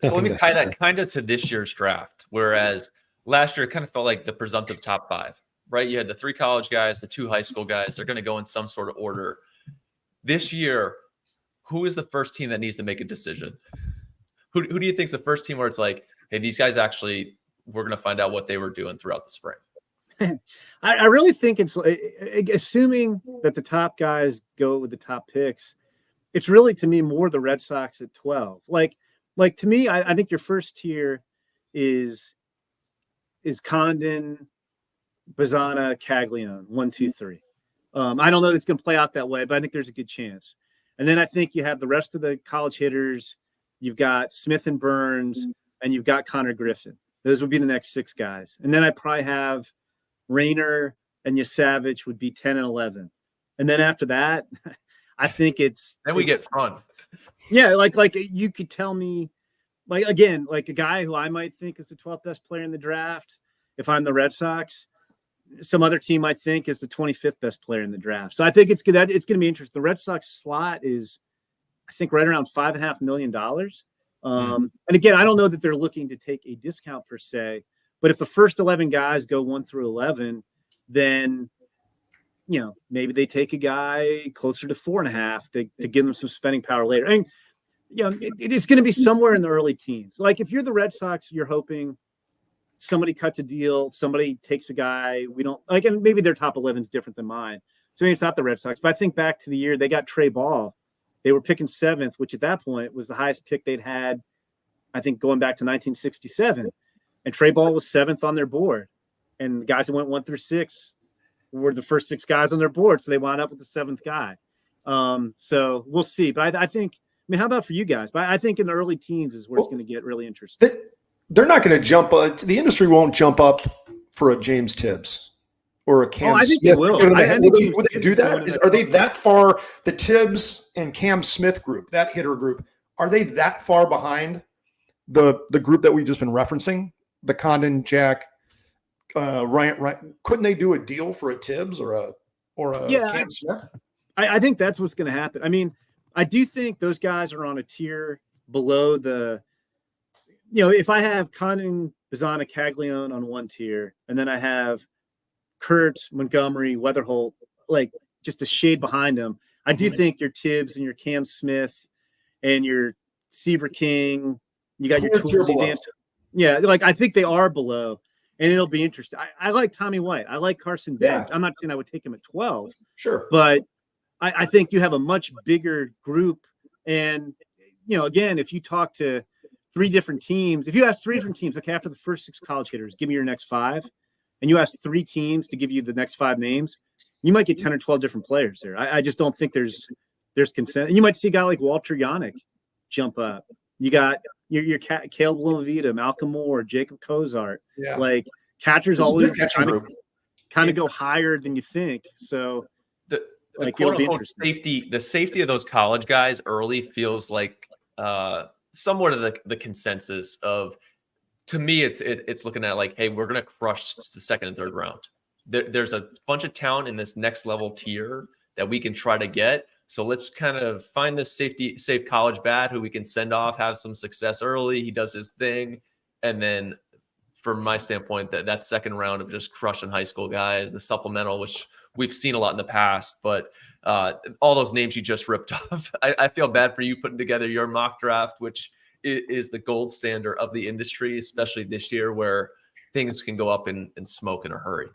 So let me tie that kind of to this year's draft. Whereas last year, it kind of felt like the presumptive top five, right? You had the 3 college guys, the 2 high school guys. They're going to go in some sort of order. This year, who is the first team that needs to make a decision? Who do you think is the first team where it's like, hey, these guys actually, we're going to find out what they were doing throughout the spring? I really think it's assuming that the top guys go with the top picks. It's really, to me, more the Red Sox at 12. Like to me, I think your first tier is Condon, Bazzana, Caglione, 1, 2, 3. I don't know that it's going to play out that way, but I think there's a good chance. And then I think you have the rest of the college hitters. You've got Smith and Burns, and you've got Connor Griffin. Those would be the next 6 guys. And then I probably have Rayner and Yasavich would be 10 and 11. And then after that, I think then we get fun. Yeah, like you could tell me, like, again, like a guy who I might think is the 12th best player in the draft if I'm the Red Sox. Some other team I think is the 25th best player in the draft. So I think it's good. It's going to be interesting. The Red Sox slot is, I think, right around $5.5 million. And again, I don't know that they're looking to take a discount per se, but if the first 11 guys go 1 through 11, then, you know, maybe they take a guy closer to 4.5 to give them some spending power later. I mean, you know, it's going to be somewhere in the early teens. Like if you're the Red Sox, you're hoping somebody cuts a deal, somebody takes a guy we don't like, and maybe their top 11 is different than mine. So maybe it's not the Red Sox, but I think back to the year they got Trey Ball. They were picking 7th, which at that point was the highest pick they'd had, I think, going back to 1967. And Trey Ball was 7th on their board. And the guys who went 1 through 6 were the first 6 guys on their board. So they wound up with the 7th guy. So we'll see. But I think, I mean, how about for you guys? But I think in the early teens is where it's going to get really interesting. They're not going to jump. The industry won't jump up for a James Tibbs or a Cam I think Smith. they will. Would they do that? Are they that far? The Tibbs and Cam Smith group, that hitter group, are they that far behind the group that we've just been referencing? The Condon, Jack, Ryan. Couldn't they do a deal for a Tibbs or a Cam Smith? I think that's what's going to happen. I mean, I do think those guys are on a tier below the, you know, if I have Condon, Bazzana, Caglione on one tier, and then I have Kurtz, Montgomery, Weatherholt, like just a shade behind them, I do think your Tibbs and your Cam Smith and your Seaver King, you got your Toolsy Vance. Yeah, like I think they are below, and it'll be interesting. I like Tommy White. I like Carson Bench. I'm not saying I would take him at 12. Sure. But I think you have a much bigger group. And, you know, again, if you talk to 3 different teams, if you ask 3 different teams, like after the first 6 college hitters, give me your next 5, and you ask 3 teams to give you the next 5 names, you might get 10 or 12 different players there. I just don't think there's consent. And you might see a guy like Walter Yannick jump up. You got your Caleb Lovita, Malcolm Moore, Jacob Cozart. Yeah. Like catchers always kind of go higher than you think. So the quote unquote safety, the safety of those college guys early feels like somewhat of the consensus of, to me, it's looking at like, hey, we're going to crush the 2nd and 3rd round. There's a bunch of talent in this next level tier that we can try to get. So let's kind of find this safe college bat who we can send off, have some success early. He does his thing. And then from my standpoint, that 2nd round of just crushing high school guys, the supplemental, which we've seen a lot in the past, but all those names you just ripped off, I feel bad for you putting together your mock draft, which is the gold standard of the industry, especially this year where things can go up in smoke in a hurry.